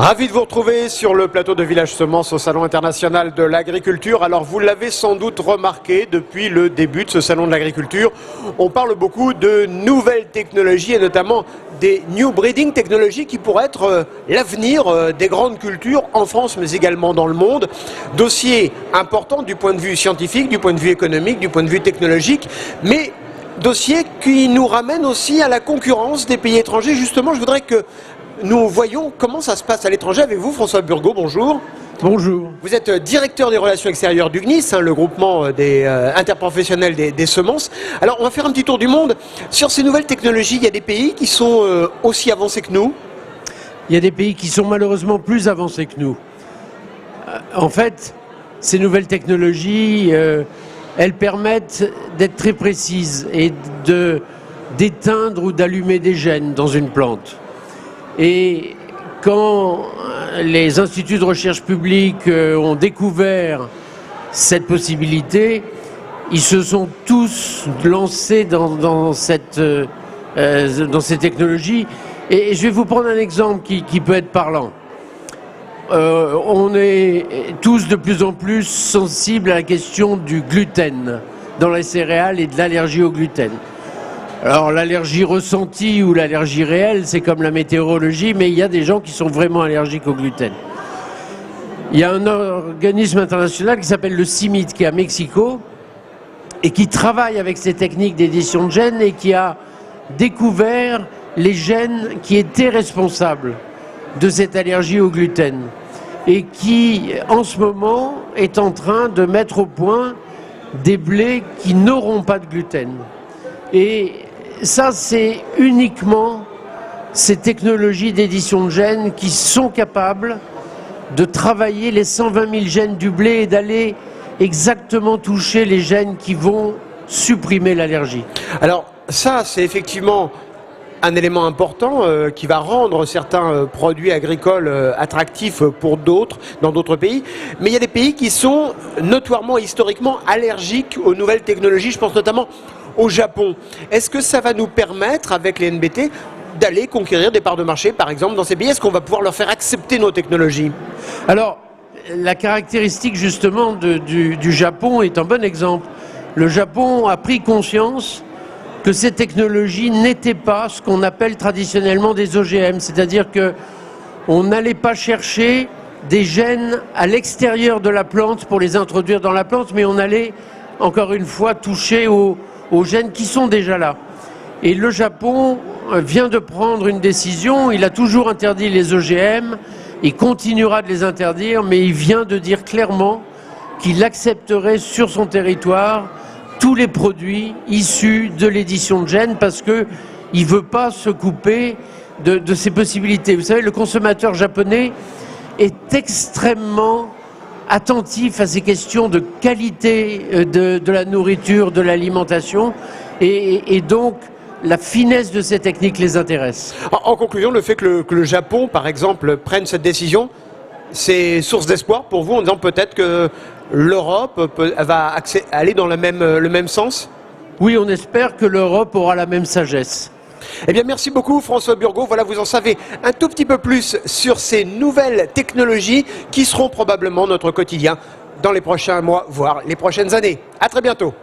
Ravi de vous retrouver sur le plateau de Village Semences au Salon international de l'agriculture. Alors vous l'avez sans doute remarqué depuis le début de ce Salon de l'agriculture, on parle beaucoup de nouvelles technologies et notamment des new breeding technologies qui pourraient être l'avenir des grandes cultures en France mais également dans le monde. Dossier important du point de vue scientifique, du point de vue économique, du point de vue technologique, mais dossier qui nous ramène aussi à la concurrence des pays étrangers. Justement, je voudrais que nous voyons comment ça se passe à l'étranger avec vous, François Burgot, bonjour. Bonjour. Vous êtes directeur des relations extérieures du GNIS, le groupement des interprofessionnels des semences. Alors, on va faire un petit tour du monde. Sur ces nouvelles technologies, il y a des pays qui sont aussi avancés que nous. Il y a des pays qui sont malheureusement plus avancés que nous. En fait, ces nouvelles technologies, elles permettent d'être très précises et d'éteindre ou d'allumer des gènes dans une plante. Et quand les instituts de recherche publique ont découvert cette possibilité, ils se sont tous lancés dans ces technologies. Et je vais vous prendre un exemple qui peut être parlant. On est tous de plus en plus sensibles à la question du gluten dans les céréales et de l'allergie au gluten. Alors l'allergie ressentie ou l'allergie réelle, c'est comme la météorologie, mais il y a des gens qui sont vraiment allergiques au gluten. Il y a un organisme international qui s'appelle le CIMIT, qui est à Mexico, et qui travaille avec ces techniques d'édition de gènes et qui a découvert les gènes qui étaient responsables de cette allergie au gluten, et qui, en ce moment, est en train de mettre au point des blés qui n'auront pas de gluten. Et ça, c'est uniquement ces technologies d'édition de gènes qui sont capables de travailler les 120 000 gènes du blé et d'aller exactement toucher les gènes qui vont supprimer l'allergie. Alors ça, c'est effectivement un élément important qui va rendre certains produits agricoles attractifs pour d'autres, dans d'autres pays. Mais il y a des pays qui sont notoirement, historiquement allergiques aux nouvelles technologies. Je pense notamment au Japon. Est-ce que ça va nous permettre, avec les NBT, d'aller conquérir des parts de marché, par exemple, dans ces pays? Est-ce qu'on va pouvoir leur faire accepter nos technologies? Alors, la caractéristique justement du Japon est un bon exemple. Le Japon a pris conscience que ces technologies n'étaient pas ce qu'on appelle traditionnellement des OGM, c'est-à-dire qu'on n'allait pas chercher des gènes à l'extérieur de la plante pour les introduire dans la plante, mais on allait, encore une fois, toucher aux gènes qui sont déjà là. Et le Japon vient de prendre une décision, il a toujours interdit les OGM, il continuera de les interdire, mais il vient de dire clairement qu'il accepterait sur son territoire tous les produits issus de l'édition de gènes parce qu'il ne veut pas se couper de ces possibilités. Vous savez, le consommateur japonais est extrêmement attentif à ces questions de qualité de la nourriture, de l'alimentation, et donc la finesse de ces techniques les intéresse. En conclusion, le fait que le Japon, par exemple, prenne cette décision, c'est source d'espoir pour vous en disant peut-être que l'Europe va aller dans le même sens? Oui, on espère que l'Europe aura la même sagesse. Eh bien, merci beaucoup François Burgot. Voilà, vous en savez un tout petit peu plus sur ces nouvelles technologies qui seront probablement notre quotidien dans les prochains mois, voire les prochaines années. À très bientôt.